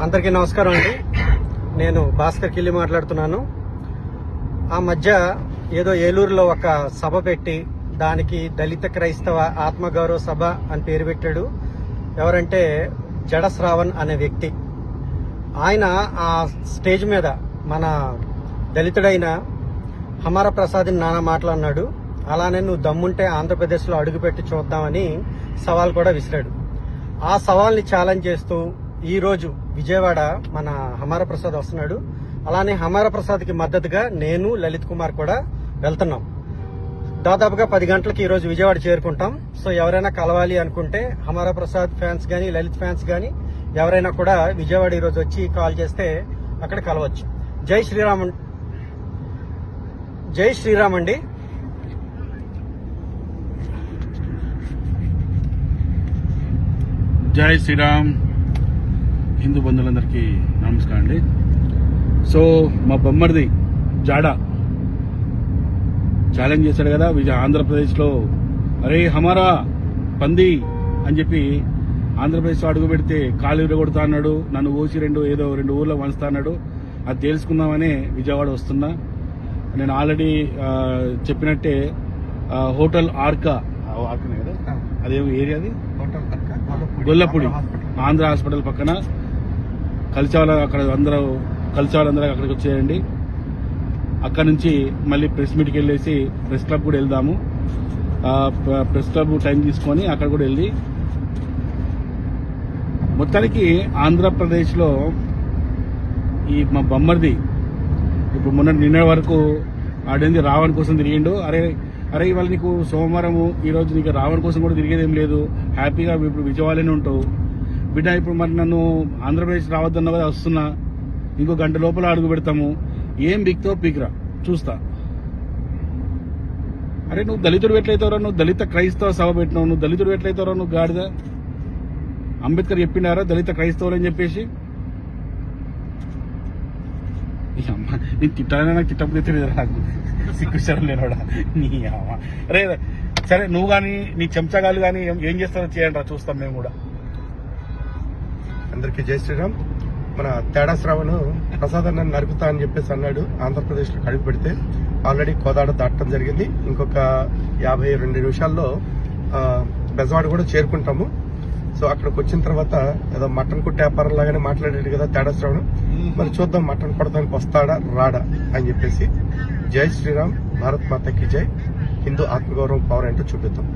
అందరికీ నమస్కారం అండి. నేను భాస్కర్ కిల్లి మాట్లాడుతున్నాను. ఆ మధ్య ఏదో ఏలూరులో ఒక సభ పెట్టి దానికి దళిత క్రైస్తవ ఆత్మగౌరవ సభ అని పేరు పెట్టాడు. ఎవరంటే జడ శ్రావణ్ అనే వ్యక్తి. ఆయన ఆ స్టేజ్ మీద మన దళితుడైన హమారా ప్రసాద్ నానా మాట్లాడినాడు. అలానే నువ్వు దమ్ముంటే ఆంధ్రప్రదేశ్లో అడుగుపెట్టి చూద్దామని సవాల్ కూడా విసిరాడు. ఆ సవాల్ని ఛాలెంజ్ చేస్తూ ఈ రోజు విజయవాడ మన హమారా ప్రసాద్ వస్తున్నాడు. అలానే హమారా ప్రసాద్కి మద్దతుగా నేను లలిత్ కుమార్ కూడా వెళ్తున్నాం. దాదాపుగా 10 గంటలకు ఈ రోజు విజయవాడ చేరుకుంటాం. సో ఎవరైనా కలవాలి అనుకుంటే హమారా ప్రసాద్ ఫ్యాన్స్ గానీ లలిత్ ఫ్యాన్స్ గానీ ఎవరైనా కూడా విజయవాడ ఈ రోజు వచ్చి కాల్ చేస్తే అక్కడ కలవచ్చు. జై శ్రీరామ్. జై శ్రీరామ్ అండి. జై శ్రీరామ్. హిందూ బంధువులందరికీ నమస్కారం అండి. సో మా బొమ్మడిది జాడా ఛాలెంజ్ చేశాడు కదా ఆంధ్రప్రదేశ్లో, అరే హమారా పంది అని చెప్పి ఆంధ్రప్రదేశ్లో అడుగు పెడితే కాలు విరగొడతా అన్నాడు. నన్ను ఓసి ఏదో రెండు ఊర్లో వంచుతా అన్నాడు. అది తెలుసుకుందామని విజయవాడ వస్తున్నా. నేను ఆల్రెడీ చెప్పినట్టే హోటల్ ఆర్కా కదా, అదేమో ఏరియా, అది గొల్లపూడి ఆంధ్ర హాస్పిటల్ పక్కన కలిసే వాళ్ళందరూ అక్కడికి వచ్చేయండి. అక్కడ నుంచి మళ్ళీ ప్రెస్ మీట్కి వెళ్ళేసి ప్రెస్ క్లబ్ కూడా వెళ్దాము. ప్రెస్ క్లబ్ టైం తీసుకొని అక్కడ కూడా వెళ్ళి మొత్తానికి ఆంధ్రప్రదేశ్లో ఈ మా బొమ్మర్ది ఇప్పుడు నిన్న వరకు ఆడేంది రావణ్ కోసం తిరిగిండు. అరే ఇవాళ నీకు సోమవారము, ఈరోజు నీకు రావణ్ కోసం కూడా తిరిగేదేం లేదు, హ్యాపీగా ఇప్పుడు విజయవాడలోనే ఉంటావు బిడ్డ. ఇప్పుడు మరి నన్ను ఆంధ్రప్రదేశ్ రావద్దన్నా కదా, వస్తున్నా, ఇంకో గంట లోపల అడుగు పెడతాము, ఏం బిక్తో పీకిరా చూస్తా. అరే నువ్వు దళితుడు ఎట్లయితావురా, నువ్వు దళిత క్రైస్తవ సభ పెట్టినావు, నువ్వు దళితుడు ఎట్లయితావురా, నువ్వు గాడిద. అంబేద్కర్ చెప్పిండారా దళిత క్రైస్తవులు అని చెప్పేసి? అమ్మ నేను తిట్టాలనే నాకు తిట్టప్పుడు తెలియదు, నాకు సిగ్గుచారం లేనోడా నీ అమ్మ. అరే సరే, నువ్వు కానీ నీ చెంచగాలు కానీ ఏం చేస్తారో చేయండి రా, చూస్తాం మేము కూడా. అందరికీ జై శ్రీరామ్. మన తేడా శ్రావణ్ ప్రసాద్ అన్న నరుకుతా అని చెప్పేసి అన్నాడు. ఆంధ్రప్రదేశ్ లో కడుగు పెడితే ఆల్రెడీ కోదాడ దాటడం జరిగింది. ఇంకొక 52 నిమిషాల్లో బెజవాడ కూడా చేరుకుంటాము. సో అక్కడికి వచ్చిన తర్వాత ఏదో మటన్ కుట్టే వ్యాపారం లాగానే మాట్లాడాడు కదా తేడా శ్రావణ్. మరి చూద్దాం మటన్ కొడతానికి వస్తాడా రాడా అని చెప్పేసి. జై శ్రీరామ్. భారత్ మాతకి జై. హిందూ ఆత్మగౌరవం పవర్ ఏంటో చూపిద్దాం.